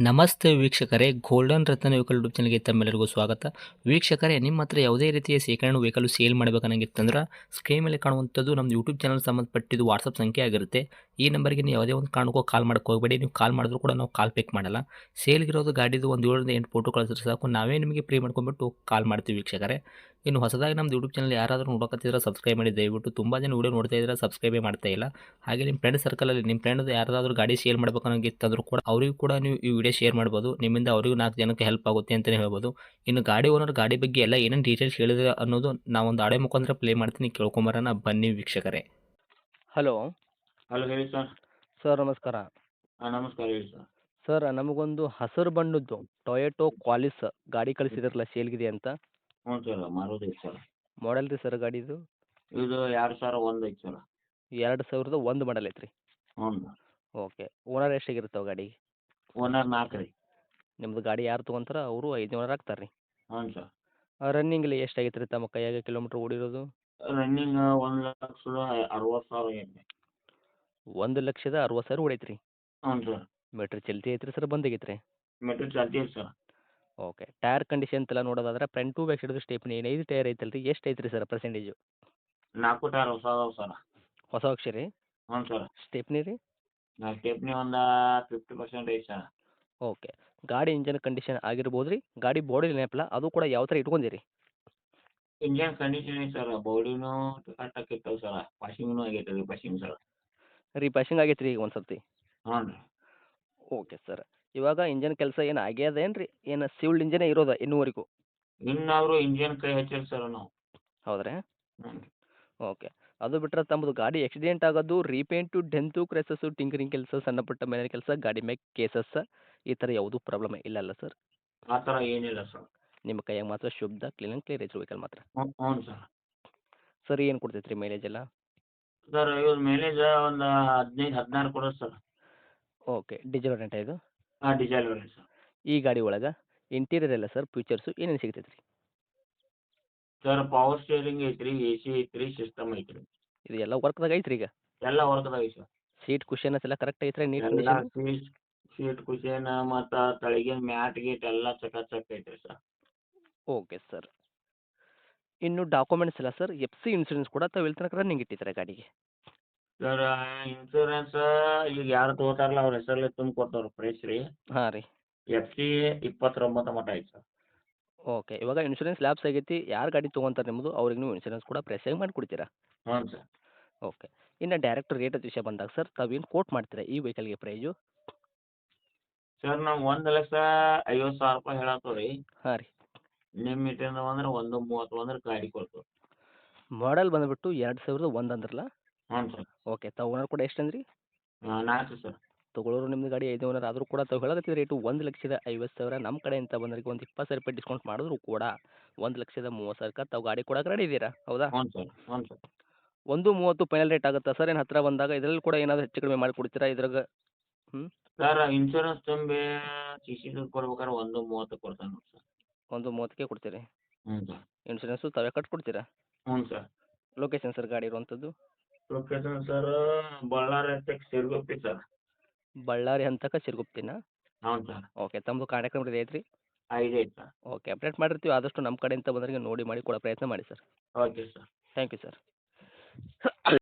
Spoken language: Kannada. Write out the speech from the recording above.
ನಮಸ್ತೆ ವೀಕ್ಷಕರೇ, ಗೋಲ್ಡನ್ ರತ್ನ ವೆಹಿಕಲ್ ಯೂಟ್ಯೂಬ್ ಚಾನಲ್ಗೆ ತಮ್ಮೆಲ್ಲರಿಗೂ ಸ್ವಾಗತ. ವೀಕ್ಷಕರೇ, ನಿಮ್ಮ ಹತ್ರ ಯಾವುದೇ ರೀತಿಯ ಶೇಖರಣೆ ವೆಹಿಕಲ್ ಸೇಲ್ ಮಾಡಬೇಕನ್ನಂಗಿತ್ತಂದ್ರೆ ಸ್ಕ್ರೀನ್ ಮೇಲೆ ಕಾಣುವಂಥದ್ದು ನಮ್ಮ ಯೂಟ್ಯೂಬ್ ಚಾನಲ್ ಸಂಬಂಧಪಟ್ಟಿದ್ದು ವಾಟ್ಸಪ್ ಸಂಖ್ಯೆ ಆಗಿರುತ್ತೆ. ಈ ನಂಬರ್ಗೆ ನೀವು ಯಾವುದೇ ಒಂದು ಕಾರಣಕ್ಕೂ ಕಾಲ್ ಮಾಡಕ್ಕೆ ಹೋಗಬೇಡಿ. ನೀವು ಕಾಲ್ ಮಾಡಿದ್ರು ಕೂಡ ನಾವು ಕಾಲ್ ಪಿಕ್ ಮಾಡಲ್ಲ. ಸೇಲ್ಗಿರೋದು ಗಾಡಿದು ಒಂದು 7ರಿಂದ 8 ಫೋಟೋ ಕಳಿಸಿದ್ರೆ ಸಾಕು, ನಾವೇ ನಿಮಗೆ ಪ್ರೀ ಮಾಡ್ಕೊಂಡ್ಬಿಟ್ಟು ಕಾಲ್ ಮಾಡ್ತೀವಿ ವೀಕ್ಷಕರೇ. ಇನ್ನು ಹೊಸದಾಗಿ ನಮ್ಮದು ಯೂಟ್ಯೂಬ್ ಚಾನಲ್ ಯಾರಾದರೂ ನೋಡಕತ್ತಿದ್ರೆ ಸಬ್ಸ್ಕ್ರೈಬ್ ಮಾಡಿ ದಯವಿಟ್ಟು. ತುಂಬ ಜನ ವೀಡಿಯೋ ನೋಡ್ತಾ ಇದ್ದಾರೆ, ಸಬ್ಸ್ಕ್ರೈಬೇ ಮಾಡ್ತಾ ಇಲ್ಲ. ಹಾಗೆ ನಿಮ್ಮ ಫ್ರೆಂಡ್ ಸರ್ಕಲಲ್ಲಿ ನಿಮ್ಮ ಫ್ರೆಂಡ್ ಯಾರಾದರೂ ಗಾಡಿ ಸೇಲ್ ಮಾಡ್ಬೇಕನ್ನೋಂಗಿತ್ತಂದ್ರೂ ಕೂಡ ಅವರಿಗೂ ಕೂಡ ನೀವು ಈ ವಿಡಿಯೋ ಶೇರ್ ಮಾಡ್ಬೋದು. ನಿಮ್ಮಿಂದ ಅವರಿಗೂ 4 ಜನಕ್ಕೆ ಹೆಲ್ಪ್ ಆಗುತ್ತೆ ಅಂತಲೇ ಹೇಳ್ಬೋದು. ಇನ್ನು ಗಾಡಿ ಓನರ್ ಗಾಡಿ ಬಗ್ಗೆ ಎಲ್ಲ ಏನೇನು ಡೀಟೇಲ್ಸ್ ಹೇಳಿದ್ರೆ ಅನ್ನೋದು ನಾವೊಂದು ಆಡಿಯೋ ಮುಖಾಂತರ ಪ್ಲೇ ಮಾಡ್ತೀನಿ, ಕೇಳ್ಕೊಂಬರೋಣ ಬನ್ನಿ ವೀಕ್ಷಕರೇ. ಹಲೋ ಹಲೋ ಹೇಳಿ ಸರ್. ಸರ್, ನಮಸ್ಕಾರ. ನಮಸ್ಕಾರ ಹೇಳಿ ಸರ್. ಸರ್, ನಮಗೊಂದು ಹಸಿರು ಬಣ್ಣದ್ದು ಟೊಯೋಟೊ ಕ್ವಾಲಿಸ್ ಗಾಡಿ ಕಳಿಸಿದ್ರಲ್ಲ ಸೇಲ್ಗಿದೆ ಅಂತ. ಹ್ಞೂ ಸರ್, ಮಾರುತಿ ಐತೆ ಸರ್. ಮಾಡೆಲ್ ರೀ ಸರ್ ಗಾಡಿದು? ಇದು 2001 ಐತೆ ಸರ್. 2001 ಮಾಡಲ್ ಐತ್ರಿ. ಹ್ಞೂ. ಓಕೆ. ಓನರ್ ಎಷ್ಟಾಗಿರ್ತಾವೆ ಗಾಡಿಗೆ? ಓನರ್ 4 ರೀ. ನಿಮ್ಮದು ಗಾಡಿ ಯಾರು ತೊಗೊಂತಾರ ಅವರು 5ನೇ ಓನರ್ ಆಗ್ತಾರೆ ರೀ. ಹ್ಞೂ ಸರ್. ರನ್ನಿಂಗಲ್ಲಿ ಎಷ್ಟಾಗೈತೆ ರೀ ತಮ್ಮ ಕೈಯಾಗ ಕಿಲೋಮೀಟ್ರ್ ಓಡಿರೋದು? ರನ್ನಿಂಗ್ 1,60,000 ಆಗೈತೆ. 1,60,000 ಓಡೈತೆ ರೀ. ಹ್ಞೂ ಸರ್. ಮೀಟ್ರ್ ಚಲ್ತಿ ಐತ್ರಿ ಸರ್, ಬಂದಾಗೈತೆ ರೀ? ಮೆಟ್ರಿಕ್ ಚಾಲ್ತಿ ಐತೆ ಸರ್. ಓಕೆ. ಟೈರ್ ಕಂಡೀಷನ್ ಎಲ್ಲ ನೋಡೋದಾದ್ರೆ front to back side stepney ಏನು 5 ಟೈರ್ ಐತಲ್ಲ ರೀ, ಎಷ್ಟು ಐತ್ರಿ ಸರ್ ಪರ್ಸೆಂಟೇಜು? 4 ಟೈರ್ ಹೊಸ ಅದಾವೆ ಸರ್. ಹೊಸ ಅಕ್ಷರಿ? ಹ್ಞೂ ಸರ್. ಸ್ಟೆಪ್ನಿ ರೀ? ಸ್ಟೆಪ್ನಿ ಒಂದು 50% ಐತೆ ಸರ್. ಓಕೆ. ಗಾಡಿ ಇಂಜನ್ ಕಂಡೀಷನ್ ಆಗಿರ್ಬೋದು ರೀ. ಗಾಡಿ ಬಾಡಿ ನೆನಪಲ್ಲ ಅದು ಕೂಡ ಯಾವ ಥರ ಇಟ್ಕೊಂಡಿರಿ? ಇಂಜನ್ ಕಂಡೀಷನ್ ಐತೆ ಸರ್. ಬಾಡಿನೂ ಕಟ್ಟಾಕಿರ್ತಾವೆ ಸರ್. ವಾಷಿಂಗ್ನೂ ಆಗೈತೆ ರೀ, ವಾಷಿಂಗ್ ಸರ್. ರೀಪಾಸಿಂಗ್ ಆಗೈತೆ ರೀ ಈಗ ಒಂದು ಸರ್ತಿ? ಹ್ಞೂ ರೀ. Okay sir. ಇವಾಗ ಇಂಜನ್ ಕೆಲಸ ಏನು ಆಗ್ಯದೇನು ರೀ? ಏನು ಸಿವಿಲ್ಡ್ ಇಂಜನೇ ಇರೋದ ಇನ್ನೂವರೆಗೂ? ಇನ್ನಾದರೂ ಇಂಜನ್ ಕೈ ಹಚ್ಚಿಲ್ಲ ಸರ್ ನಾವು. ಹೌದ್ರಾ? ಹ್ಞೂ. ಓಕೆ. ಅದು ಬಿಟ್ಟರೆ ತಮ್ಮದು ಗಾಡಿ ಆಕ್ಸಿಡೆಂಟ್ ಆಗೋದು, ರೀಪೇಂಟು, ಡೆಂತು, ಕ್ರೆಸಸ್ಸು, ಟಿಂಕರಿಂಗ್ ಕೆಲಸ, ಸಣ್ಣ ಪುಟ್ಟ ಮನೆ ಕೆಲಸ, ಗಾಡಿ ಮ್ಯಾಗ ಕೇಸಸ್ ಈ ಥರ ಯಾವುದೂ ಪ್ರಾಬ್ಲಮ್ ಇಲ್ಲಲ್ಲ ಸರ್? ಆ ಥರ ಏನಿಲ್ಲ ಸರ್. ನಿಮ್ಮ ಕೈಯಾಗ ಮಾತ್ರ ಶುದ್ಧ ಕ್ಲೀನ್ ಆ್ಯಂಡ್ ಕ್ಲಿಯರ್ ಐತ್ರಿ ವೆಹಿಕಲ್ ಮಾತ್ರ? ಹ್ಞೂ ಸರ್. ಸರ್, ಏನು ಕೊಡ್ತೈತೆ ರೀ ಮೈಲೇಜ್ ಎಲ್ಲ? ಸರ್ ಇವ್ರ ಮೈಲೇಜ್ ಒಂದು 15-16 ಕೊಡುತ್ತೆ ಸರ್. ಓಕೆ. ಡೀಸೆಲ್ ವೇರಿಯಂಟ ಇದು? ಹಾಂ, ಡೀಸೆಲ್ ವೇರಿಯಂಟ್ ಸರ್. ಈ ಗಾಡಿ ಒಳಗೆ ಇಂಟೀರಿಯರ್ ಎಲ್ಲ ಸರ್ ಫೀಚರ್ಸು ಏನೇನು ಸಿಗ್ತೈತೆ ರೀ? ಸರ್ ಪವರ್ ಸ್ಟೇರಿಂಗ್ ಐತ್ರಿ, AC ಐತ್ರಿ, ಸಿಸ್ಟಮ್ ಐತ್ರಿ. ಇದು ಎಲ್ಲ ವರ್ಕ್ದಾಗ ಐತ್ರಿ ಈಗ? ಎಲ್ಲ ವರ್ಕ್ದಾಗ ಐತೆ ಸರ್. ಸೀಟ್ ಕುಷನ್ಸ್ ಎಲ್ಲ ಕರೆಕ್ಟ್ ಐತ್ರಿ, ನೀಟ್ ಎಲ್ಲ ಕಂಡೀಷನ್? ಸೀಟ್ ಕುಷನ್ ಮತ್ತು ತಳಗಿನ ಮ್ಯಾಟ್ ಗೀಟ್ ಎಲ್ಲ ಚಕಾಚಕ್ ಐತ್ರಿ ಸರ್. Okay sir. ಇನ್ನು ಡಾಕ್ಯುಮೆಂಟ್ಸ್ ಎಲ್ಲ ಸರ್, FC ಇನ್ಸೂರೆನ್ಸ್ ಕೂಡ ತಾವು ಎಲ್ಲಿ ತನಕ ರನ್ನಿಂಗ್ ಇಟ್ಟಿದ್ದಾರೆ ಗಾಡಿಗೆ? ಸರ್ ಇನ್ಸೂರೆನ್ಸ್ ಈಗ ಯಾರು ತೊಗೋತಾರಲ್ಲ ಅವ್ರ ಹೆಸರಲ್ಲಿ ತುಂಬ ಕೊಡ್ತಾವ್ರಿ ಪ್ರೈಸ್ ರೀ. ಹಾಂ ರೀ. FC 29 ಮಟ್ಟ ಐತೆ ಸರ್. ಓಕೆ. ಇವಾಗ ಇನ್ಶೂರೆನ್ಸ್ ಲ್ಯಾಪ್ಸ್ ಆಗೈತಿ, ಯಾರು ಗಾಡಿ ತೊಗೊಂತಾರೆ ನಿಮ್ಮದು ಅವ್ರಿಗೆ ನೀವು ಇನ್ಶೂರೆನ್ಸ್ ಕೂಡ ಫ್ರೆಶ್ಶಾಗಿ ಮಾಡಿಕೊಡ್ತೀರಾ? ಹ್ಞೂ ಸರ್. ಓಕೆ. ಇನ್ನು ಡೈರೆಕ್ಟ್ ರೇಟ್ ವಿಷಯ ಬಂದಾಗ ಸರ್, ತಾವೇನು ಕೋಟ್ ಮಾಡ್ತೀರಾ ಈ ವೆಹಿಕಲ್ಗೆ ಪ್ರೈಸು? ಸರ್ ನಾವು 1,50,000 ರೂಪಾಯಿ ಹೇಳತ್ತೇವೆ ರೀ. ಹಾಂ ರೀ. ನಿಮ್ಮ ಇಟ್ಟಿಂದ ಅಂದ್ರೆ 1,30 ಅಂದ್ರೆ ಗಾಡಿ ಕೊಡ್ತೇವೆ. ಮಾಡೆಲ್ ಬಂದುಬಿಟ್ಟು 2001 ಅಂದ್ರಲ್ಲ? ಹ್ಞೂ ಸರ್. ಓಕೆ. ತಾವು ಓನರ್ ಕೂಡ ಎಷ್ಟು ಅಂದ್ರಿ? 4 ಸರ್. ತೊಗೊಳೋರು ನಿಮ್ಮದು ಗಾಡಿ 5 ಓನರ್ ಆದರೂ ಕೂಡ ತಾವು ಹೇಳಕತ್ತಿದ ರೇಟು 1,50,000. ನಮ್ಮ ಕಡೆಯಿಂದ ಬಂದವರಿಗೆ ಒಂದು 20,000 ರೂಪಾಯಿ ಡಿಸ್ಕೌಂಟ್ ಮಾಡಿದ್ರು ಕೂಡ 1,30,30,000ಕ್ಕೆ ತಾವು ಗಾಡಿ ಕೊಡಕ್ಕೆ ರೆಡಿ ಇದ್ದೀರಾ, ಹೌದಾ? ಹ್ಞೂ ಸರ್. ಹ್ಞೂ ಸರ್. 1.30 ಫೈನಲ್ ರೇಟ್ ಆಗುತ್ತಾ ಸರ್? ಏನು ಹತ್ತಿರ ಬಂದಾಗ ಇದರಲ್ಲಿ ಕೂಡ ಏನಾದರೂ ಹೆಚ್ಚು ಕಡಿಮೆ ಮಾಡಿಕೊಡ್ತೀರಾ ಇದ್ರಾಗ? ಹ್ಞೂ. ಸರ್ ಇನ್ಶೂರೆನ್ಸ್ ತುಂಬಿ CC ದುಡ್ಡು ಕೊಡ್ಬೇಕಾದ್ರೆ 1,30 ಕೊಡ್ತಾನೆ ನೋಡಿ ಸರ್. 1.30ಕ್ಕೆ ಕೊಡ್ತೀರಿ? ಹ್ಞೂ ಸರ್. ಇನ್ಶೂರೆನ್ಸು ತಾವೇ ಕಟ್ಕೊಡ್ತೀರಾ? ಹ್ಞೂ ಸರ್. ಲೊಕೇಶನ್ ಸರ್ ಗಾಡಿ ಇರುವಂಥದ್ದು? ಲೊಕೇಶನ್ ಸರ್ ಬಳ್ಳಾರಿ ಹತ್ತಿರ ಸಿರ್ಗುಪ್ಪಿ ಸರ್. ಬಳ್ಳಾರಿ ಹಂತಕ ಸಿರ್ಗುಪ್ತಿನಾ? ಹ್ಞೂ ಸರ್. ಓಕೆ. ತಮ್ಮದು ಕಾಂಟ್ಯಾಕ್ಟ್ ನಂಬರ್ ಐತ್ರಿ? ಐತೆ ಸರ್. ಓಕೆ. ಅಪ್ಡೇಟ್ ಮಾಡಿರ್ತೀವಿ, ಆದಷ್ಟು ನಮ್ಮ ಕಡೆಯಿಂದ ಬಂದವರಿಗೆ ನೋಡಿ ಮಾಡಿ ಕೊಡೋ ಪ್ರಯತ್ನ ಮಾಡಿ sir. Okay sir. Thank you sir.